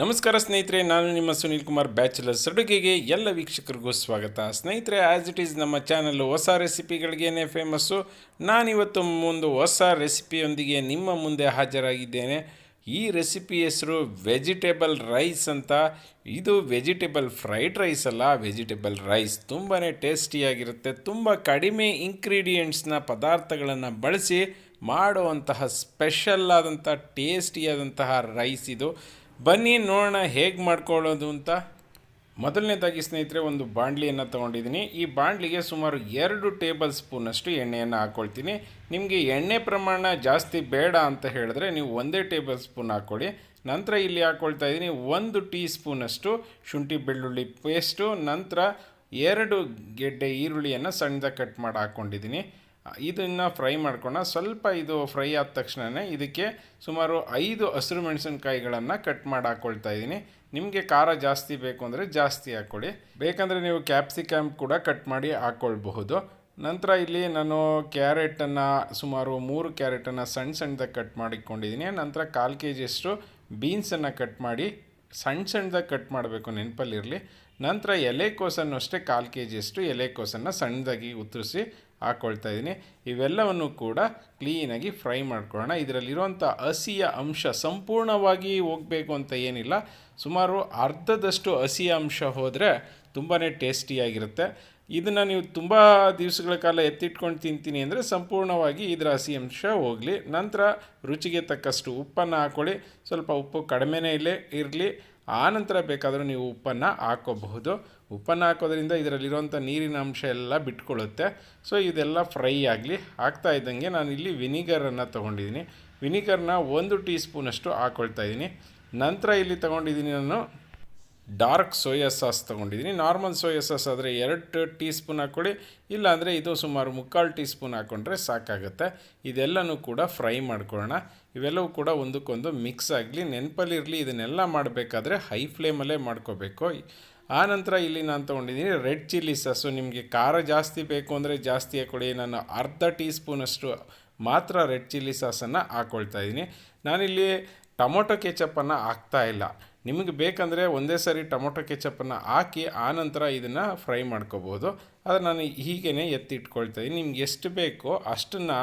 ನಮಸ್ಕಾರ ಸ್ನೇಹಿತರೆ, ನಾನು ನಿಮ್ಮ ಸುನೀಲ್ ಕುಮಾರ್ ಬ್ಯಾಚುಲರ್ಸ್ ಅಡುಗೆಗೆ ಎಲ್ಲ ವೀಕ್ಷಕರಿಗೂ ಸ್ವಾಗತ. ಸ್ನೇಹಿತರೆ, ಆ್ಯಸ್ ಇಟ್ ಈಸ್ ನಮ್ಮ ಚಾನಲ್ಲು ಹೊಸ ರೆಸಿಪಿಗಳಿಗೇನೆ ಫೇಮಸ್ಸು. ನಾನಿವತ್ತು ಒಂದು ಹೊಸ ರೆಸಿಪಿಯೊಂದಿಗೆ ನಿಮ್ಮ ಮುಂದೆ ಹಾಜರಾಗಿದ್ದೇನೆ. ಈ ರೆಸಿಪಿ ಹೆಸರು ವೆಜಿಟೇಬಲ್ ರೈಸ್ ಅಂತ. ಇದು ವೆಜಿಟೇಬಲ್ ಫ್ರೈಡ್ ರೈಸ್ ಅಲ್ಲ, ವೆಜಿಟೇಬಲ್ ರೈಸ್. ತುಂಬಾ ಟೇಸ್ಟಿಯಾಗಿರುತ್ತೆ. ತುಂಬ ಕಡಿಮೆ ಇಂಗ್ರೀಡಿಯೆಂಟ್ಸ್ನ ಪದಾರ್ಥಗಳನ್ನು ಬಳಸಿ ಮಾಡುವಂತಹ ಸ್ಪೆಷಲ್ ಆದಂಥ ಟೇಸ್ಟಿಯಾದಂತಹ ರೈಸ್ ಇದು. ಬನ್ನಿ ನೋಡೋಣ ಹೇಗೆ ಮಾಡ್ಕೊಳ್ಳೋದು ಅಂತ. ಮೊದಲನೇದಾಗಿ ಸ್ನೇಹಿತರೆ, ಒಂದು ಬಾಣಲಿಯನ್ನು ತೊಗೊಂಡಿದ್ದೀನಿ. ಈ ಬಾಣಲಿಗೆ ಸುಮಾರು 2 ಟೇಬಲ್ ಸ್ಪೂನಷ್ಟು ಎಣ್ಣೆಯನ್ನು ಹಾಕ್ಕೊಳ್ತೀನಿ. ನಿಮಗೆ ಎಣ್ಣೆ ಪ್ರಮಾಣ ಜಾಸ್ತಿ ಬೇಡ ಅಂತ ಹೇಳಿದ್ರೆ ನೀವು 1 ಟೇಬಲ್ ಸ್ಪೂನ್ ಹಾಕ್ಕೊಳ್ಳಿ. ನಂತರ ಇಲ್ಲಿ ಹಾಕ್ಕೊಳ್ತಾ ಇದ್ದೀನಿ 1 ಟೀ ಸ್ಪೂನಷ್ಟು ಶುಂಠಿ ಬೆಳ್ಳುಳ್ಳಿ ಪೇಸ್ಟು. ನಂತರ 2 ಗೆಡ್ಡೆ ಈರುಳ್ಳಿಯನ್ನು ಸಣ್ಣದಾಗಿ ಕಟ್ ಮಾಡಿ ಹಾಕ್ಕೊಂಡಿದ್ದೀನಿ. ಇದನ್ನು ಫ್ರೈ ಮಾಡ್ಕೊಳ್ಳೋಣ. ಸ್ವಲ್ಪ ಇದು ಫ್ರೈ ಆದ ತಕ್ಷಣವೇ ಇದಕ್ಕೆ ಸುಮಾರು 5 ಹಸಿರು ಮೆಣಸಿನ್ಕಾಯಿಗಳನ್ನು ಕಟ್ ಮಾಡಿ ಹಾಕ್ಕೊಳ್ತಾ ಇದ್ದೀನಿ. ನಿಮಗೆ ಖಾರ ಜಾಸ್ತಿ ಬೇಕು ಅಂದರೆ ಜಾಸ್ತಿ ಹಾಕ್ಕೊಳ್ಳಿ, ಬೇಕಂದರೆ ನೀವು ಕ್ಯಾಪ್ಸಿಕಮ್ ಕೂಡ ಕಟ್ ಮಾಡಿ ಹಾಕ್ಕೊಳ್ಬಹುದು. ನಂತರ ಇಲ್ಲಿ ನಾನು ಕ್ಯಾರೆಟನ್ನು ಸುಮಾರು 3 ಕ್ಯಾರೆಟನ್ನು ಸಣ್ಣದಾಗಿ ಕಟ್ ಮಾಡಿಕೊಂಡಿದ್ದೀನಿ. ನಂತರ 1/4 kg ಬೀನ್ಸನ್ನು ಕಟ್ ಮಾಡಿ ಸಣ್ಣದಾಗಿ ಕಟ್ ಮಾಡಬೇಕು, ನೆನಪಲ್ಲಿರಲಿ. ನಂತರ ಎಲೆಕೋಸನ್ನು ಅಷ್ಟೇ 1/4 kg ಎಲೆಕೋಸನ್ನು ಸಣ್ಣದಾಗಿ ಉತ್ತರಿಸಿ ಹಾಕ್ಕೊಳ್ತಾ ಇದ್ದೀನಿ. ಇವೆಲ್ಲವನ್ನು ಕೂಡ ಕ್ಲೀನಾಗಿ ಫ್ರೈ ಮಾಡ್ಕೊಳ್ಳೋಣ. ಇದರಲ್ಲಿರುವಂಥ ಹಸಿಯ ಅಂಶ ಸಂಪೂರ್ಣವಾಗಿ ಹೋಗಬೇಕು ಅಂತ ಏನಿಲ್ಲ, ಸುಮಾರು ಅರ್ಧದಷ್ಟು ಹಸಿಯ ಅಂಶ ಹೋದರೆ ತುಂಬಾ ಟೇಸ್ಟಿಯಾಗಿರುತ್ತೆ. ಇದನ್ನು ನೀವು ತುಂಬ ದಿವಸಗಳ ಕಾಲ ಎತ್ತಿಟ್ಕೊಂಡು ತಿಂತೀನಿ ಅಂದರೆ ಸಂಪೂರ್ಣವಾಗಿ ಇದರ ಹಸಿ ಅಂಶ ಹೋಗಲಿ. ನಂತರ ರುಚಿಗೆ ತಕ್ಕಷ್ಟು ಉಪ್ಪನ್ನು ಹಾಕ್ಕೊಳ್ಳಿ. ಸ್ವಲ್ಪ ಉಪ್ಪು ಕಡಿಮೆನೇ ಇರಲಿ. ಆನಂತರ ಬೇಕಾದರೂ ನೀವು ಉಪ್ಪನ್ನು ಹಾಕ್ಕೋಬಹುದು. ಉಪ್ಪನ್ನು ಹಾಕೋದ್ರಿಂದ ಇದರಲ್ಲಿರುವಂಥ ನೀರಿನ ಅಂಶ ಎಲ್ಲ ಬಿಟ್ಕೊಳ್ಳುತ್ತೆ. ಸೊ ಇದೆಲ್ಲ ಫ್ರೈ ಆಗಲಿ. ಆಗ್ತಾ ಇದ್ದಂಗೆ ನಾನು ಇಲ್ಲಿ ವಿನಿಗರನ್ನು ತೊಗೊಂಡಿದ್ದೀನಿ. ವಿನಿಗರ್ನ 1 ಟೀ ಸ್ಪೂನಷ್ಟು ಹಾಕ್ಕೊಳ್ತಾ ಇದ್ದೀನಿ. ನಂತರ ಇಲ್ಲಿ ತೊಗೊಂಡಿದ್ದೀನಿ ನಾನು ಡಾರ್ಕ್ ಸೋಯಾ ಸಾಸ್ ತೊಗೊಂಡಿದ್ದೀನಿ. ನಾರ್ಮಲ್ ಸೋಯಾ ಸಾಸ್ ಆದರೆ 2 ಟೀ ಸ್ಪೂನ್ ಹಾಕ್ಕೊಳ್ಳಿ, ಇಲ್ಲಾಂದರೆ ಇದು ಸುಮಾರು 3/4 ಟೀ ಸ್ಪೂನ್ ಹಾಕ್ಕೊಂಡ್ರೆ ಸಾಕಾಗುತ್ತೆ. ಇದೆಲ್ಲನೂ ಕೂಡ ಫ್ರೈ ಮಾಡ್ಕೊಳ್ಳೋಣ. ಇವೆಲ್ಲವೂ ಕೂಡ ಒಂದಕ್ಕೊಂದು ಮಿಕ್ಸ್ ಆಗಲಿ. ನೆನಪಲ್ಲಿರಲಿ, ಇದನ್ನೆಲ್ಲ ಮಾಡಬೇಕಾದ್ರೆ ಹೈ ಫ್ಲೇಮಲ್ಲೇ ಮಾಡ್ಕೋಬೇಕು. ಆನಂತರ ಇಲ್ಲಿ ನಾನು ತೊಗೊಂಡಿದ್ದೀನಿ ರೆಡ್ ಚಿಲ್ಲಿ ಸಾಸು. ನಿಮಗೆ ಖಾರ ಜಾಸ್ತಿ ಬೇಕು ಅಂದರೆ ಜಾಸ್ತಿ ಹಾಕ್ಕೊಳ್ಳಿ. ನಾನು ಅರ್ಧ ಟೀ ಸ್ಪೂನಷ್ಟು ಮಾತ್ರ ರೆಡ್ ಚಿಲ್ಲಿ ಸಾಸನ್ನು ಹಾಕ್ಕೊಳ್ತಾ ಇದ್ದೀನಿ. ನಾನಿಲ್ಲಿ ಟೊಮೊಟೊ ಕೆಚಪ್ಪನ್ನು ಹಾಕ್ತಾಯಿಲ್ಲ. ನಿಮಗೆ ಬೇಕಂದರೆ ಒಂದೇ ಸಾರಿ ಟೊಮೊಟೊ ಕೆಚಪ್ಪನ್ನು ಹಾಕಿ ಆನಂತರ ಇದನ್ನು ಫ್ರೈ ಮಾಡ್ಕೋಬೋದು. ಆದರೆ ನಾನು ಹೀಗೇ ಎತ್ತಿಟ್ಕೊಳ್ತಾ ಇದ್ದೀನಿ. ನಿಮ್ಗೆ ಎಷ್ಟು ಬೇಕೋ ಅಷ್ಟನ್ನು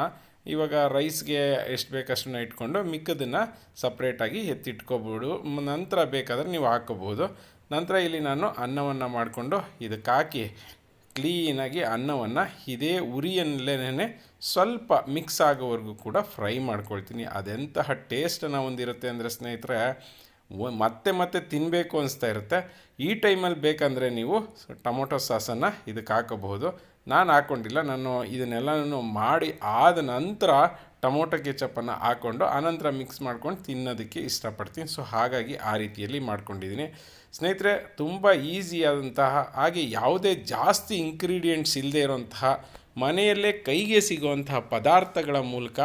ಇವಾಗ ರೈಸ್ಗೆ ಎಷ್ಟು ಬೇಕು ಅಷ್ಟನ್ನು ಇಟ್ಕೊಂಡು ಮಿಕ್ಕದನ್ನು ಸಪ್ರೇಟಾಗಿ ಎತ್ತಿಟ್ಕೊಬೋದು. ನಂತರ ಬೇಕಾದರೆ ನೀವು ಹಾಕ್ಕೋಬೋದು. ನಂತರ ಇಲ್ಲಿ ನಾನು ಅನ್ನವನ್ನು ಮಾಡಿಕೊಂಡು ಇದಕ್ಕೆ ಹಾಕಿ ಕ್ಲೀನಾಗಿ ಅನ್ನವನ್ನು ಇದೇ ಉರಿಯಲ್ಲೇ ಸ್ವಲ್ಪ ಮಿಕ್ಸ್ ಆಗೋವರೆಗೂ ಕೂಡ ಫ್ರೈ ಮಾಡ್ಕೊಳ್ತೀನಿ. ಅದೆಂತಹ ಟೇಸ್ಟನ್ನು ಹೊಂದಿರುತ್ತೆ ಅಂದರೆ ಸ್ನೇಹಿತರೆ, ಮತ್ತೆ ತಿನ್ನಬೇಕು ಅನಿಸ್ತಾ ಇರುತ್ತೆ. ಈ ಟೈಮಲ್ಲಿ ಬೇಕಂದರೆ ನೀವು ಟೊಮೊಟೊ ಸಾಸನ್ನು ಇದಕ್ಕೆ ಹಾಕೋಬಹುದು. ನಾನು ಹಾಕ್ಕೊಂಡಿಲ್ಲ. ನಾನು ಇದನ್ನೆಲ್ಲನೂ ಮಾಡಿ ಆದ ನಂತರ ಟೊಮೊಟೊ ಕೆಚಪ್ಪನ್ನು ಹಾಕ್ಕೊಂಡು ಆನಂತರ ಮಿಕ್ಸ್ ಮಾಡ್ಕೊಂಡು ತಿನ್ನೋದಕ್ಕೆ ಇಷ್ಟಪಡ್ತೀನಿ. ಸೊ ಹಾಗಾಗಿ ಆ ರೀತಿಯಲ್ಲಿ ಮಾಡ್ಕೊಂಡಿದ್ದೀನಿ. ಸ್ನೇಹಿತರೆ, ತುಂಬ ಈಸಿಯಾದಂತಹ ಹಾಗೆ ಯಾವುದೇ ಜಾಸ್ತಿ ಇಂಗ್ರೀಡಿಯೆಂಟ್ಸ್ ಇಲ್ಲದೆ ಇರೋಂತಹ ಮನೆಯಲ್ಲೇ ಕೈಗೆ ಸಿಗುವಂತಹ ಪದಾರ್ಥಗಳ ಮೂಲಕ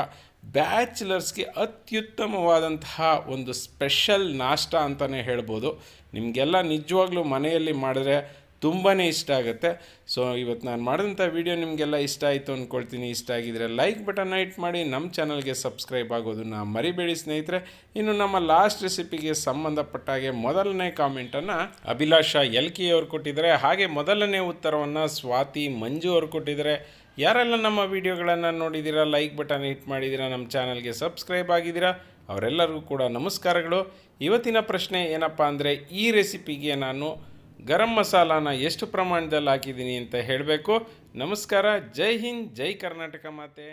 ಬ್ಯಾಚುಲರ್ಸ್ಗೆ ಅತ್ಯುತ್ತಮವಾದಂತಹ ಒಂದು ಸ್ಪೆಷಲ್ ನಾಷ್ಟ ಅಂತಲೇ ಹೇಳ್ಬೋದು. ನಿಮಗೆಲ್ಲ ನಿಜವಾಗ್ಲೂ ಮನೆಯಲ್ಲಿ ಮಾಡಿದ್ರೆ ತುಂಬಾ ಇಷ್ಟ ಆಗುತ್ತೆ. ಸೊ ಇವತ್ತು ನಾನು ಮಾಡಿದಂಥ ವಿಡಿಯೋ ನಿಮಗೆಲ್ಲ ಇಷ್ಟ ಆಯಿತು ಅಂದ್ಕೊಳ್ತೀನಿ. ಇಷ್ಟ ಆಗಿದರೆ ಲೈಕ್ ಬಟನ್ನ ಹಿಟ್ ಮಾಡಿ, ನಮ್ಮ ಚಾನಲ್ಗೆ ಸಬ್ಸ್ಕ್ರೈಬ್ ಆಗೋದನ್ನು ಮರಿಬೇಡಿ ಸ್ನೇಹಿತರೆ. ಇನ್ನು ನಮ್ಮ ಲಾಸ್ಟ್ ರೆಸಿಪಿಗೆ ಸಂಬಂಧಪಟ್ಟಾಗೆ ಮೊದಲನೇ ಕಾಮೆಂಟನ್ನು ಅಭಿಲಾಷ LK ಅವರು ಕೊಟ್ಟಿದ್ದಾರೆ. ಹಾಗೆ ಮೊದಲನೇ ಉತ್ತರವನ್ನು ಸ್ವಾತಿ ಮಂಜು ಅವರು ಕೊಟ್ಟಿದ್ದಾರೆ. ಯಾರೆಲ್ಲ ನಮ್ಮ ವಿಡಿಯೋಗಳನ್ನು ನೋಡಿದ್ದೀರಾ, ಲೈಕ್ ಬಟನ್ ಹಿಟ್ ಮಾಡಿದ್ದೀರಾ, ನಮ್ಮ ಚಾನಲ್ಗೆ ಸಬ್ಸ್ಕ್ರೈಬ್ ಆಗಿದ್ದೀರಾ, ಅವರೆಲ್ಲರಿಗೂ ಕೂಡ ನಮಸ್ಕಾರಗಳು. ಇವತ್ತಿನ ಪ್ರಶ್ನೆ ಏನಪ್ಪ ಅಂದರೆ, ಈ ರೆಸಿಪಿಗೆ ನಾನು ಗರಂ ಮಸಾಲಾನ ಎಷ್ಟು ಪ್ರಮಾಣದಲ್ಲಿ ಹಾಕಿದ್ದೀನಿ ಅಂತ ಹೇಳಬೇಕು. ನಮಸ್ಕಾರ. ಜೈ ಹಿಂದ್, ಜೈ ಕರ್ನಾಟಕ ಮಾತೆ.